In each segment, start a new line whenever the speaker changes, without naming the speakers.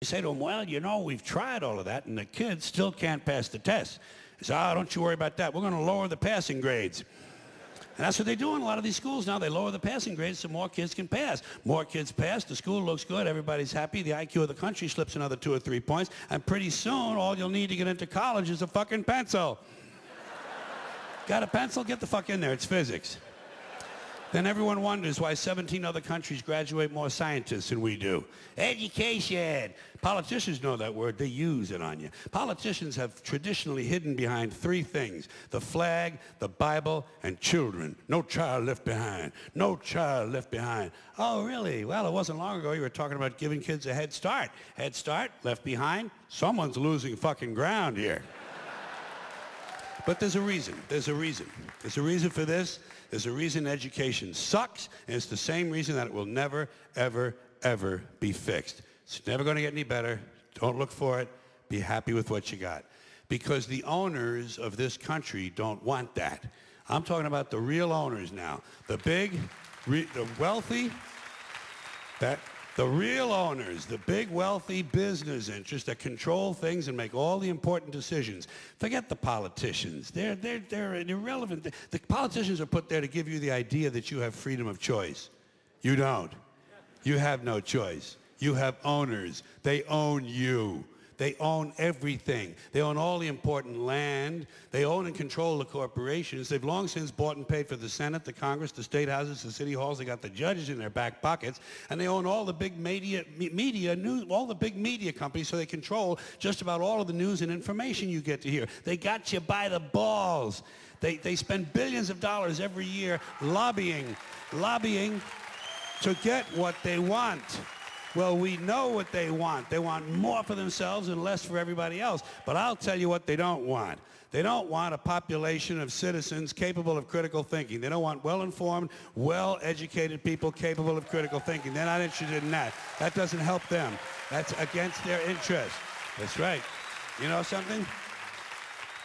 You say to them, well, you know, we've tried all of that, and the kids still can't pass the test. They say, oh, don't you worry about that. We're going to lower the passing grades. And that's what they do in a lot of these schools now. They lower the passing grades so more kids can pass. More kids pass, the school looks good, everybody's happy, the IQ of the country slips another 2 or 3 points, and pretty soon all you'll need to get into college is a fucking pencil. Got a pencil? Get the fuck in there. It's physics. Then everyone wonders why 17 other countries graduate more scientists than we do. Education. Politicians know that word. They use it on you. Politicians have traditionally hidden behind 3 things: the flag, the Bible, and children. No child left behind. No child left behind. Oh, really? Well, it wasn't long ago you were talking about giving kids a head start. Head start, left behind. Someone's losing fucking ground here. But there's a reason. There's a reason. There's a reason for this. There's a reason education sucks, and it's the same reason that it will never, ever, ever be fixed. It's never going to get any better. Don't look for it. Be happy with what you got. Because the owners of this country don't want that. I'm talking about the real owners now. The big, the wealthy, the real owners, the big wealthy business interests that control things and make all the important decisions. Forget the politicians. They're irrelevant. The politicians are put there to give you the idea that you have freedom of choice. You don't. You have no choice. You have owners. They own you. They own everything. They own all the important land. They own and control the corporations. They've long since bought and paid for the Senate, the Congress, the state houses, the city halls. They got the judges in their back pockets. And they own all the big all the big media companies, so they control just about all of the news and information you get to hear. They got you by the balls. They spend billions of dollars every year lobbying to get what they want. Well, we know what they want. They want more for themselves and less for everybody else. But I'll tell you what they don't want. They don't want a population of citizens capable of critical thinking. They don't want well-informed, well-educated people capable of critical thinking. They're not interested in that. That doesn't help them. That's against their interest. That's right. You know something?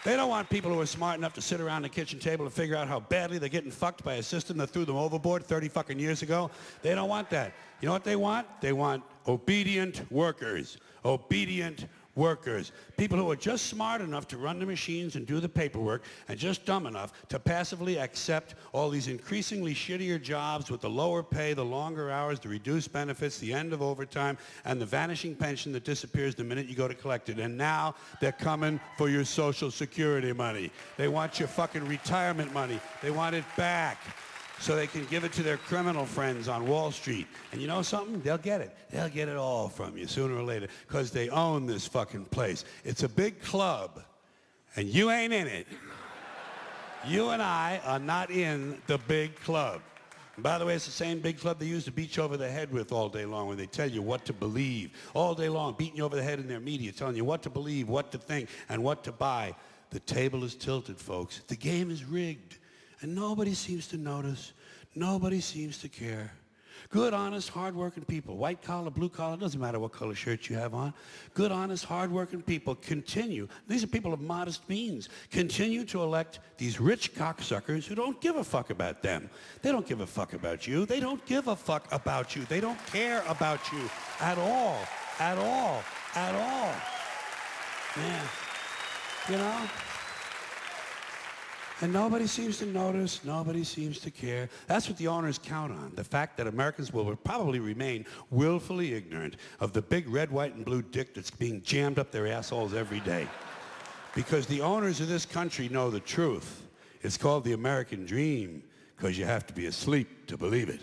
They don't want people who are smart enough to sit around the kitchen table and figure out how badly they're getting fucked by a system that threw them overboard 30 fucking years ago. They don't want that. You know what they want? They want obedient workers. Obedient workers. People who are just smart enough to run the machines and do the paperwork, and just dumb enough to passively accept all these increasingly shittier jobs with the lower pay, the longer hours, the reduced benefits, the end of overtime, and the vanishing pension that disappears the minute you go to collect it. And now they're coming for your Social Security money. They want your fucking retirement money. They want it back, so they can give it to their criminal friends on Wall Street. And you know something? They'll get it. They'll get it all from you sooner or later, because they own this fucking place. It's a big club, and you ain't in it. You and I are not in the big club. And by the way, it's the same big club they use to beat you over the head with all day long when they tell you what to believe. All day long, beating you over the head in their media, telling you what to believe, what to think, and what to buy. The table is tilted, folks. The game is rigged. And nobody seems to notice. Nobody seems to care. Good, honest, hard-working people, white collar, blue collar, doesn't matter what color shirt you have on. Good, honest, hard-working people continue. These are people of modest means. Continue to elect these rich cocksuckers who don't give a fuck about them. They don't give a fuck about you. They don't give a fuck about you. They don't care about you at all. At all. At all. Yeah. You know? And nobody seems to notice, nobody seems to care. That's what the owners count on, the fact that Americans will probably remain willfully ignorant of the big red, white, and blue dick that's being jammed up their assholes every day. Because the owners of this country know the truth. It's called the American dream, because you have to be asleep to believe it.